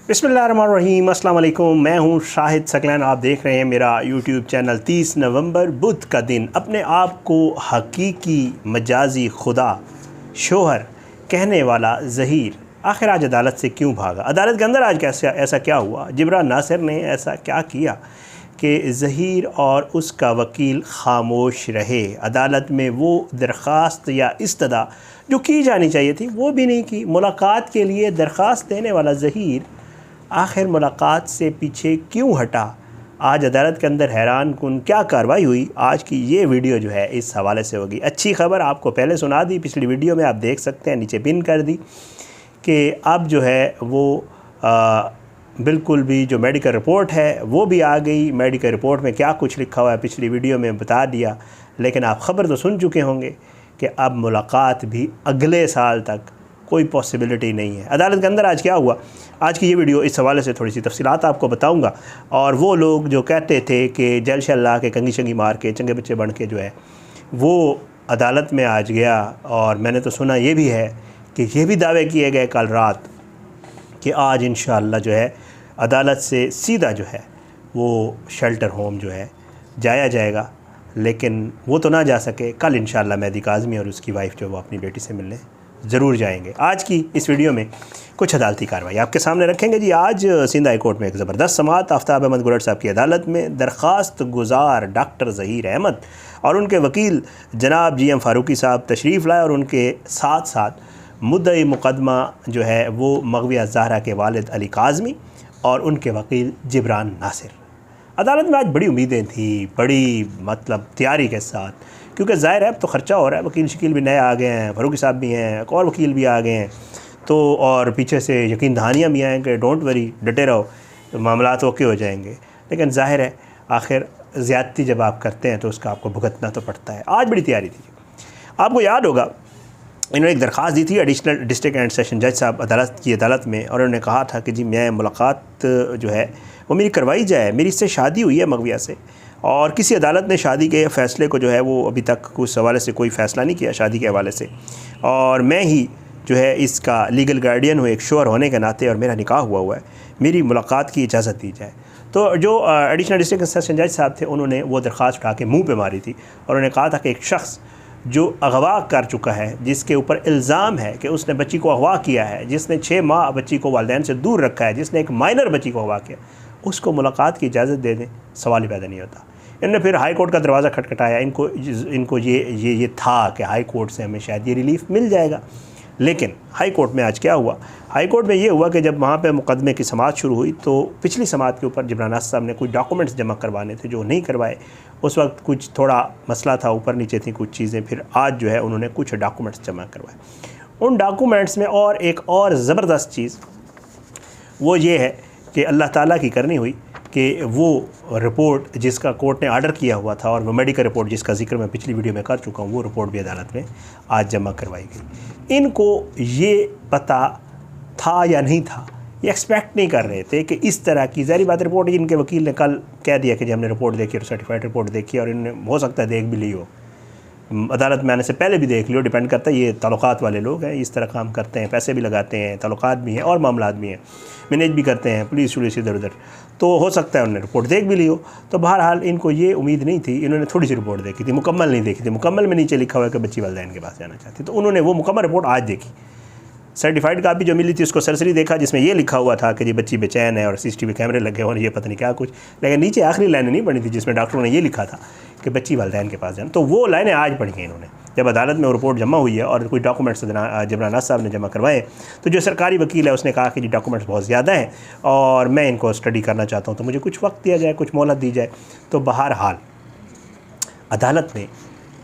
बिस्मिल्लाहिर्रहमानिर्रहीम, अस्सलाम वालेकुम। मैं हूं शाहिद सकलैन। आप देख रहे हैं मेरा यूट्यूब चैनल। 30 नवंबर बुध का दिन अपने आप को हकीकी मजाजी खुदा शोहर कहने वाला ज़हीर आखिर आज अदालत से क्यों भागा? अदालत के अंदर आज कैसे ऐसा क्या हुआ? जिब्रान नासिर ने ऐसा क्या किया कि ज़हीर और उसका वकील खामोश रहे? अदालत में वो दरख्वास्त या इस्तदा जो की जानी चाहिए थी वो भी नहीं की। मुलाकात के लिए दरख्वास्त देने वाला ज़हीर आखिर मुलाकात से पीछे क्यों हटा? आज अदालत के अंदर हैरान कुन क्या कार्रवाई हुई, आज की ये वीडियो जो है इस हवाले से होगी। अच्छी खबर आपको पहले सुना दी, पिछली वीडियो में आप देख सकते हैं, नीचे पिन कर दी कि अब जो है वो बिल्कुल भी जो मेडिकल रिपोर्ट है वो भी आ गई। मेडिकल रिपोर्ट में क्या कुछ लिखा हुआ है पिछली वीडियो में बता दिया, लेकिन आप ख़बर तो सुन चुके होंगे कि अब मुलाकात भी अगले साल तक कोई पॉसिबिलिटी नहीं है। अदालत के अंदर आज क्या हुआ, आज की ये वीडियो इस हवाले से थोड़ी सी तफसीलात आपको बताऊंगा। और वो लोग जो कहते थे कि जल शल ला के कंगी शंगी मार के चंगे बच्चे बन के जो है वो अदालत में आज गया। और मैंने तो सुना ये भी है कि ये भी दावे किए गए कल रात कि आज इंशाअल्लाह जो है अदालत से सीधा जो है वो शेल्टर होम जो है जाया जाएगा, लेकिन वो तो ना जा सके। कल इंशाअल्लाह मेहदी काज़मी और उसकी वाइफ जो वो अपनी बेटी से मिलने ज़रूर जाएंगे। आज की इस वीडियो में कुछ अदालती कार्रवाई आपके सामने रखेंगे जी। आज सिंध हाई कोर्ट में एक ज़बरदस्त समाअत आफ्ताब अहमद गुलट साहब की अदालत में दरख्वास्त गुजार डॉक्टर ज़हीर अहमद और उनके वकील जनाब GM फ़ारूकी साहब तशरीफ़ लाए और उनके साथ साथ मुद्दई मुकदमा जो है वो मग़विया ज़हरा के वालिद अली काज़मी और उनके वकील जिब्रान नासिर। अदालत में आज बड़ी उम्मीदें थी, बड़ी मतलब तैयारी के साथ, क्योंकि ज़ाहिर है अब तो ख़र्चा हो रहा है। वकील शकील भी नए आ गए हैं, फ़ारूकी साहब भी हैं, एक और वकील भी आ गए हैं, तो और पीछे से यकीन दहानियाँ भी आएँ कि डोंट वरी, डटे रहो, तो मामलात ओके हो जाएंगे। लेकिन ज़ाहिर है आखिर ज़्यादती जब आप करते हैं तो उसका आपको भुगतना तो पड़ता है। आज बड़ी तैयारी थी। आपको याद होगा इन्होंने एक दरख्वास्त दी थी एडिशनल डिस्ट्रिक्ट एंड सेशन जज साहब अदालत में, और उन्होंने कहा था कि जी मैं मुलाकात जो है वो मेरी करवाई जाए। मेरी इससे शादी हुई है मग़विया से, और किसी अदालत ने शादी के फ़ैसले को जो है वो अभी तक उस हवाले से कोई फ़ैसला नहीं किया शादी के हवाले से, और मैं ही जो है इसका लीगल गार्डियन हूँ एक शोहर होने के नाते, और मेरा निकाह हुआ है, मेरी मुलाकात की इजाज़त दी जाए। तो जो एडिशनल डिस्ट्रिक्ट सेशन जज साहब थे उन्होंने वो दरख्वास्त उठा के मुँह पे मारी थी, और उन्होंने कहा था कि एक शख्स जो अगवा कर चुका है, जिसके ऊपर इल्ज़ाम है कि उसने बच्ची को अगवा किया है, जिसने 6 माह बच्ची को वालिदैन से दूर रखा है, जिसने एक माइनर बच्ची को अगवा किया, उसको मुलाकात की इजाज़त दे दें, सवाल ही पैदा नहीं होता। इन्होंने फिर हाई कोर्ट का दरवाज़ा खटखटाया। इनको ये था कि हाई कोर्ट से हमें शायद ये रिलीफ मिल जाएगा, लेकिन हाई कोर्ट में आज क्या हुआ? हाई कोर्ट में ये हुआ कि जब वहाँ पे मुकदमे की समाअत शुरू हुई तो पिछली समाअत के ऊपर जिब्रान नासिर साहब ने कुछ डॉक्यूमेंट्स जमा करवाने थे जो नहीं करवाए। उस वक्त कुछ थोड़ा मसला था, ऊपर नीचे थी कुछ चीज़ें, फिर आज जो है उन्होंने कुछ डॉक्यूमेंट्स जमा करवाए। उन डॉक्यूमेंट्स में और एक और ज़बरदस्त चीज़ वो ये है कि अल्लाह ताला की करनी हुई कि वो रिपोर्ट जिसका कोर्ट ने आर्डर किया हुआ था, और वो मेडिकल रिपोर्ट जिसका जिक्र मैं पिछली वीडियो में कर चुका हूँ, वो रिपोर्ट भी अदालत में आज जमा करवाई गई। इनको ये पता था या नहीं था, ये एक्सपेक्ट नहीं कर रहे थे कि इस तरह की ज़ाहिर बात रिपोर्ट, इनके वकील ने कल कह दिया कि जी हमने रिपोर्ट देखी और सर्टिफाइड रिपोर्ट देखी, और इन्होंने हो सकता है देख भी ली हो, अदालत में आने से पहले भी देख लियो, डिपेंड करता है। ये ताल्लुकात वाले लोग हैं, इस तरह काम करते हैं, पैसे भी लगाते हैं, ताल्लुकात भी हैं और मामलात भी हैं, मैनेज भी करते हैं, पुलिस वुलिस इधर उधर, तो हो सकता है उन्होंने रिपोर्ट देख भी ली हो। तो बहरहाल इनको ये उम्मीद नहीं थी, इन्होंने थोड़ी सी रिपोर्ट देखी थी, मुकम्मल नहीं देखी थी। मुकम्मल में नीचे लिखा हुआ है कि बच्ची वालिदैन के पास जाना चाहती, तो उन्होंने वो मुकम्मल रिपोर्ट आज देखी। सर्टिफाइड कापी जो मिली थी उसको सरसरी देखा, जिसमें ये लिखा हुआ था कि जी बच्ची बेचैन है और CCTV कैमरे लगे हुए हैं, ये पता नहीं क्या कुछ, लेकिन नीचे आखिरी लाइनें नहीं पढ़ी थी जिसमें डॉक्टरों ने ये लिखा था कि बच्ची वालिदैन के पास जाना। तो वो लाइनें आज पढ़ी हैं इन्होंने, जब अदालत में रिपोर्ट जमा हुई है और कुछ डॉक्यूमेंट्स जिब्रान नासिर साहब ने जमा करवाए, तो जो सरकारी वकील है उसने कहा कि जी डॉक्यूमेंट्स बहुत ज़्यादा हैं और मैं इनको स्टडी करना चाहता हूँ, तो मुझे कुछ वक्त दिया जाए, कुछ मोहलत दी जाए। तो बहरहाल अदालत ने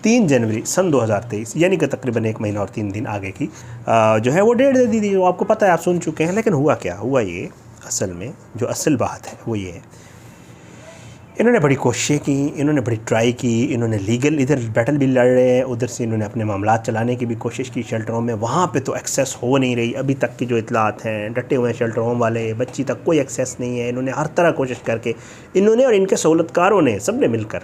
3 जनवरी सन 2023 यानी कि तकरीबन 1 महीना और 3 दिन आगे की जो है वो डेट दे दी थी। वो आपको पता है, आप सुन चुके हैं। लेकिन हुआ क्या हुआ, ये असल में जो असल बात है वो ये है, इन्होंने बड़ी कोशिशें की, इन्होंने बड़ी ट्राई की, इन्होंने लीगल इधर बैटल भी लड़ रहे हैं, उधर से इन्होंने अपने मामलात चलाने की भी कोशिश की शेल्टरों में, वहाँ पे तो एक्सेस हो नहीं रही अभी तक की जो इतलात हैं, डटे हुए हैं शेल्टर होम वाले, बच्ची तक कोई एक्सेस नहीं है। इन्होंने हर तरह कोशिश करके, इन्होंने और इनके सहूलतकारों ने सब ने मिलकर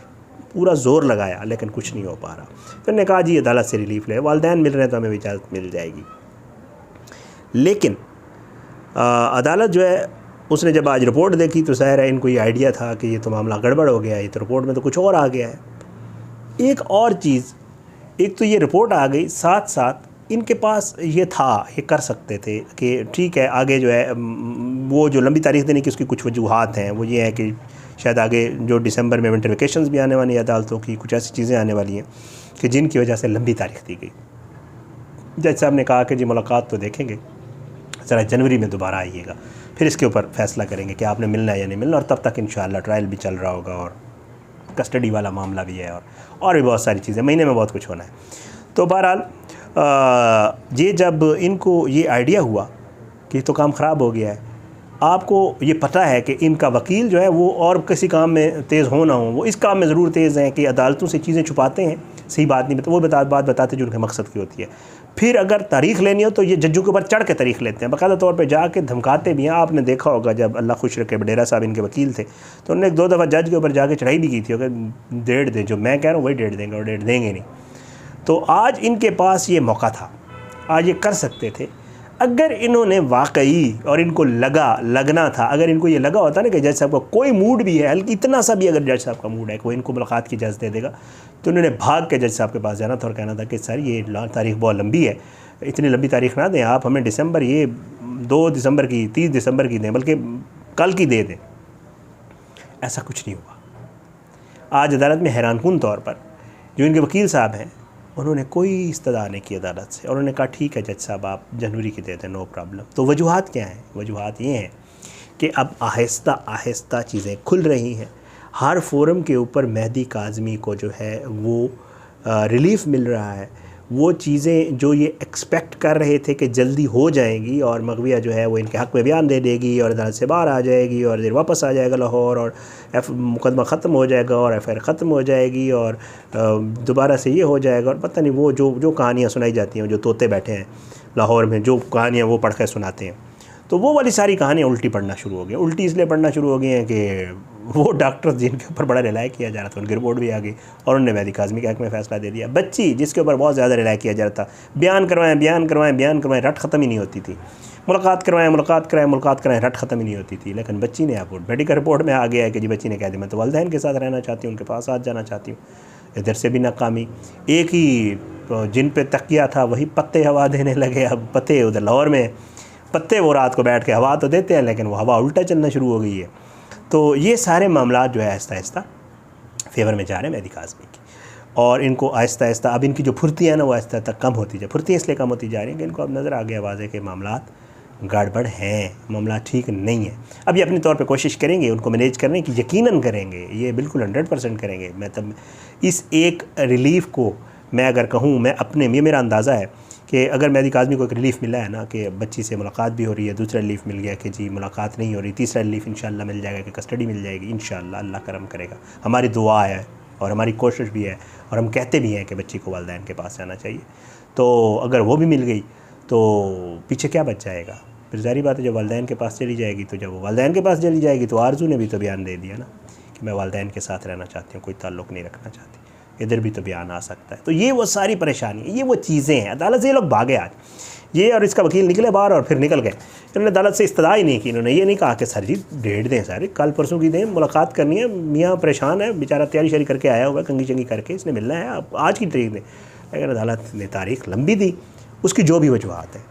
पूरा ज़ोर लगाया, लेकिन कुछ नहीं हो पा रहा। फिर ने कहा जी अदालत से रिलीफ ले, वालिदैन मिल रहे हैं तो हमें इजाज़त मिल जाएगी। लेकिन अदालत जो है उसने जब आज रिपोर्ट देखी तो ज़ाहिर है इनको ये आइडिया था कि ये तो मामला गड़बड़ हो गया है, ये तो रिपोर्ट में तो कुछ और आ गया है। एक और चीज़, एक तो ये रिपोर्ट आ गई, साथ साथ इनके पास ये था, ये कर सकते थे कि ठीक है आगे जो है वो जो लंबी तारीख देने की उसकी कुछ वजूहात हैं। वो ये है कि शायद आगे जो दिसंबर में विंटर वेकेशंस भी आने वाली है अदालतों की, कुछ ऐसी चीज़ें आने वाली हैं कि जिनकी वजह से लंबी तारीख दी गई। जज साहब ने कहा कि जी मुलाकात तो देखेंगे, ज़रा जनवरी में दोबारा आइएगा, फिर इसके ऊपर फैसला करेंगे कि आपने मिलना है या नहीं मिलना। और तब तक इंशाअल्लाह ट्रायल भी चल रहा होगा और कस्टडी वाला मामला भी है और भी बहुत सारी चीज़ें, महीने में बहुत कुछ होना है। तो बहरहाल ये जब इनको ये आइडिया हुआ कि तो काम ख़राब हो गया है, आपको ये पता है कि इनका वकील जो है वो और किसी काम में तेज़ हो ना हो, वो इस काम में ज़रूर तेज़ हैं कि अदालतों से चीज़ें छुपाते हैं, सही बात नहीं वो बात बताते जो उनके मकसद की होती है। फिर अगर तारीख़ लेनी हो तो ये जज्जों के ऊपर चढ़ के तारीख़ लेते हैं, बाकायदा तौर पे जाके धमकाते भी हैं। आपने देखा होगा जब अल्लाह खुश रखे बडेरा साहब इनके वकील थे तो उन्होंने 1-2 दफ़ा जज के ऊपर जाके चढ़ाई भी की थी, अगर डेढ़ दे, जो मैं कह रहा हूँ वही डेढ़ देंगे और डेढ़ देंगे नहीं। तो आज इनके पास ये मौका था, आज ये कर सकते थे अगर इन्होंने वाकई, और इनको लगना था, अगर इनको ये लगा होता ना कि जज साहब का कोई मूड भी है, हल्की इतना सा भी अगर जज साहब का मूड है कि वो इनको मुलाकात की इजाज़त दे देगा, तो उन्होंने भाग के जज साहब के पास जाना था और कहना था कि सर ये तारीख़ बहुत लंबी है, इतनी लंबी तारीख़ ना दें आप हमें, दिसंबर ये 2 दिसंबर की, 30 दिसंबर की दें, बल्कि कल की दे दें। ऐसा कुछ नहीं हुआ। आज अदालत में हैरानकुन तौर पर जो इनके वकील साहब हैं उन्होंने कोई इस्तदा नहीं की अदालत से, और उन्होंने कहा ठीक है जज साहब आप जनवरी की दे दें, नो प्रॉब्लम। तो वजूहात क्या हैं? वजूहात ये हैं कि अब आहिस्ता आहिस्ता चीज़ें खुल रही हैं। हर फोरम के ऊपर मेहदी काज़मी को जो है वो रिलीफ़ मिल रहा है। वो चीज़ें जो ये एक्सपेक्ट कर रहे थे कि जल्दी हो जाएंगी और मगविया जो है वो इनके हक़ में बयान दे देगी और अदालत से बाहर आ जाएगी और देर वापस आ जाएगा लाहौर और मुकदमा ख़त्म हो जाएगा और FIR ख़त्म हो जाएगी और दोबारा से ये हो जाएगा, और पता नहीं वो जो कहानियाँ सुनाई जाती हैं, जो तोते बैठे हैं लाहौर में जो कहानियाँ वो पढ़ कर सुनाते हैं, तो वो वाली सारी कहानियाँ उल्टी पढ़ना शुरू हो गई। उल्टी इसलिए पढ़ना शुरू हो गई हैं कि वो डॉक्टर जिनके ऊपर बड़ा रिलाय किया जा रहा था उनकी रिपोर्ट भी आ गई और उन्होंने मेहदी काज़मी के हक़ में फ़ैसला दे दिया। बच्ची जिसके ऊपर बहुत ज़्यादा रिलाय किया जा रहा था, बयान करवाएं, रट ख़त्म ही नहीं होती थी, मुलाकात कराएं, रट ख़त्म ही नहीं होती थी। लेकिन बच्ची ने आप मेडिकल रिपोर्ट में आ गया है कि जी बच्ची ने कह दिया मैं तो वालिदैन के साथ रहना चाहती हूँ, उनके पास साथ जाना चाहती हूँ। इधर से भी नाकामी, एक ही जिन पे तकिया था वही पत्ते हवा देने लगे। अब पत्ते उधर लाहौर में पत्ते वो रात को बैठ के हवा तो देते हैं लेकिन वो हवा उल्टा चलना शुरू हो गई है। तो ये सारे मामला जो है आहिस्ता आहिस्ता फेवर में जा रहे हैं मेहदी काज़मी की, और इनको आहिस्ता आहिस्ता अब इनकी जो फुर्तियाँ हैं ना वो आहिस्ता तक कम होती जा, फुर्तियाँ इसलिए कम होती जा रही हैं कि इनको अब नज़र आ गया वाज़े के मामला गड़बड़ हैं, मामला ठीक नहीं है। अब ये अपने तौर पे कोशिश करेंगे उनको मैनेज करने की, यकीनन करेंगे, ये बिल्कुल 100% करेंगे। मैं तब इस एक रिलीफ़ को मैं अगर कहूँ, मैं अपने ये मेरा अंदाज़ा है कि अगर मेहदी काज़मी को एक रिलीफ़ मिला है ना कि बच्ची से मुलाकात भी हो रही है, दूसरा रिलीफ़ मिल गया कि जी मुलाकात नहीं हो रही, तीसरा रिलीफ़ इंशाअल्लाह मिल जाएगा कि कस्टडी मिल जाएगी, इंशाअल्लाह अल्लाह करम करेगा। हमारी दुआ है और हमारी कोशिश भी है और हम कहते भी हैं कि बच्ची को वालिदैन के पास जाना चाहिए। तो अगर वो भी मिल गई तो पीछे क्या बच जाएगा? फिर ज़ाहिर बात है जब वालिदैन के पास चली जाएगी, तो जब वो वालिदैन के पास चली जाएगी तो आरज़ू ने भी तो बयान दे दिया ना कि मैं वालिदैन के साथ रहना चाहती हूँ, कोई ताल्लुक़ नहीं रखना चाहती, इधर भी तो बयान आ सकता है। तो ये वो सारी परेशानी, ये वो चीज़ें हैं। अदालत से ये लोग भागे आज, ये और इसका वकील निकले बाहर और फिर निकल गए। इन्होंने अदालत से इस्तदा ही नहीं की, इन्होंने ये नहीं कहा कि सर जी डेट दें, सर कल परसों की दें, मुलाकात करनी है, मियाँ परेशान है बेचारा, तैयारी शरी करके आया हुआ है, कंगी चंगी करके, इसने मिलना है, आप आज की तारीख दें। लेकिन अदालत ने तारीख़ लंबी दी, उसकी जो भी वजूहत है।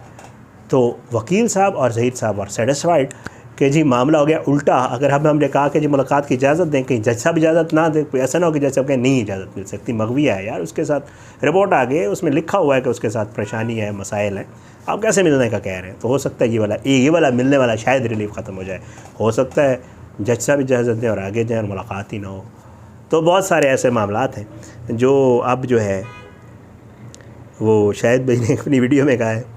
तो वकील साहब और ज़हीर साहब और सेटिस्फाइड कि जी मामला हो गया उल्टा। अगर हमने कहा कि जी मुलाकात की इजाज़त दें, कहीं जज साहब इजाज़त ना दें, कोई ऐसा ना हो कि जज साहब कहें नहीं इजाज़त मिल सकती, मगविया है यार, उसके साथ रिपोर्ट आ गई, उसमें लिखा हुआ है कि उसके साथ परेशानी है, मसाइल हैं, आप कैसे मिलने का कह रहे हैं? तो हो सकता है ये वाला मिलने वाला शायद रिलीफ ख़त्म हो जाए, हो सकता है जज साहब इजाज़त दें और आगे जाएँ और मुलाकात ही ना हो। तो बहुत सारे ऐसे मामलात हैं जो अब जो है वो शायद भाई ने अपनी वीडियो में कहा है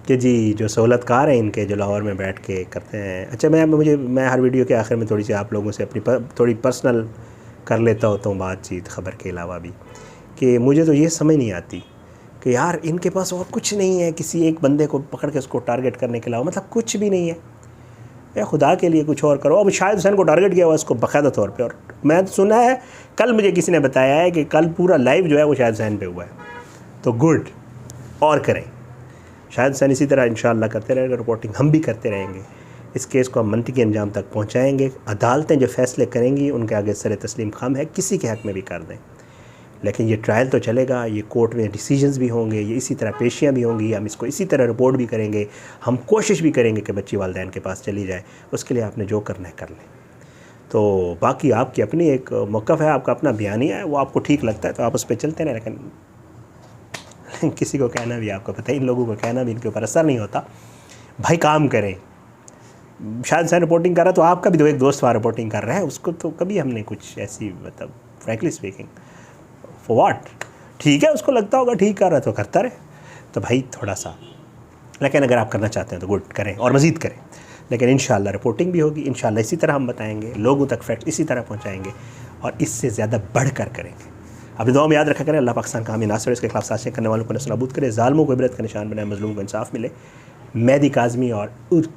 कि जी जो सहूलतकार हैं इनके, जो लाहौर में बैठ के करते हैं। अच्छा मैं हर वीडियो के आखिर में थोड़ी सी आप लोगों से अपनी थोड़ी पर्सनल कर लेता होता हूँ बातचीत खबर के अलावा भी, कि मुझे तो ये समझ नहीं आती कि यार इनके पास और कुछ नहीं है किसी एक बंदे को पकड़ के उसको टारगेट करने के अलावा, मतलब कुछ भी नहीं है। या खुदा के लिए कुछ और करो। अब शाहिद हुसैन को टारगेट किया हुआ इसको बाकायदा तौर पे, और मैं सुना है कल मुझे किसी ने बताया है कि कल पूरा लाइव जो है वो शाहिद हुसैन पे हुआ है। तो गुड, और करें, शाहिद हुसैन इसी तरह इंशाअल्लाह करते रहेंगे, रिपोर्टिंग हम भी करते रहेंगे। इस केस को हम मनतिकी अंजाम तक पहुँचाएँगे। अदालतें जो फ़ैसले करेंगी उनके आगे सर तस्लीम खम है, किसी के हक़ में भी कर दें। लेकिन ये ट्रायल तो चलेगा, ये कोर्ट में डिसीजंस भी होंगे, ये इसी तरह पेशियाँ भी होंगी, हम इसको इसी तरह रिपोर्ट भी करेंगे, हम कोशिश भी करेंगे कि बच्ची वालिदैन के पास चली जाए। उसके लिए आपने जो करना है कर लें। तो बाकी आपकी अपनी एक मौक़िफ़ है, आपका अपना बयानिया है, वो आपको ठीक लगता है तो आप उस पर चलते रहें। लेकिन किसी को कहना भी, आपको पता है इन लोगों को कहना भी इनके ऊपर असर नहीं होता। भाई काम करें। शायद से रिपोर्टिंग कर रहा है तो आपका भी तो एक दोस्त वहाँ रिपोर्टिंग कर रहा है, उसको तो कभी हमने कुछ ऐसी मतलब फ्रैंकली स्पीकिंग फॉर व्हाट, ठीक है उसको लगता होगा ठीक कर रहा है तो करता रहे। तो भाई थोड़ा सा, लेकिन अगर आप करना चाहते हैं तो गुड करें और मज़ीद करें। लेकिन इंशाल्लाह रिपोर्टिंग भी होगी, इंशाल्लाह इसी तरह हम बताएंगे, लोगों तक फैक्ट इसी तरह पहुँचाएँगे और इससे ज़्यादा बढ़कर करेंगे। अपनी दुआ में याद रखा करें, अल्लाह पाकिस्तान का हामी नासिर, इसके खिलाफ साजिशें करने वालों को नस्ल नाबूद करे, ज़ालिमों को इबरत का निशान बनाए, मज़लूम को इंसाफ मिले। मेहदी काज़मी और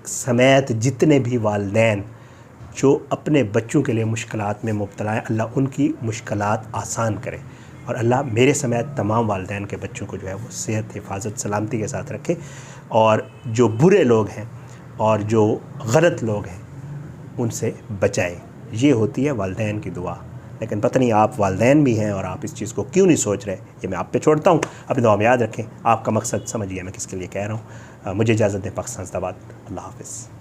समेत जितने भी वालिदैन जो अपने बच्चों के लिए मुश्किलात में मुब्तला हैं, अल्लाह उनकी मुश्किलात आसान करे और अल्लाह मेरे समेत तमाम वालिदैन के बच्चों को जो है वो सेहत, हिफाजत, सलामती के साथ रखे। और जो बुरे लोग हैं और जो गलत लोग हैं उनसे बचाए। ये होती है वालिदैन की दुआ। लेकिन पता नहीं आप वालिदैन भी हैं और आप इस चीज़ को क्यों नहीं सोच रहे, ये मैं आप पे छोड़ता हूँ। अपनी दुआ में याद रखें, आपका मकसद समझिए मैं किसके लिए कह रहा हूँ। मुझे इजाज़त दें। पाकिस्तान ज़िंदाबाद। अल्लाह हाफ़िज़।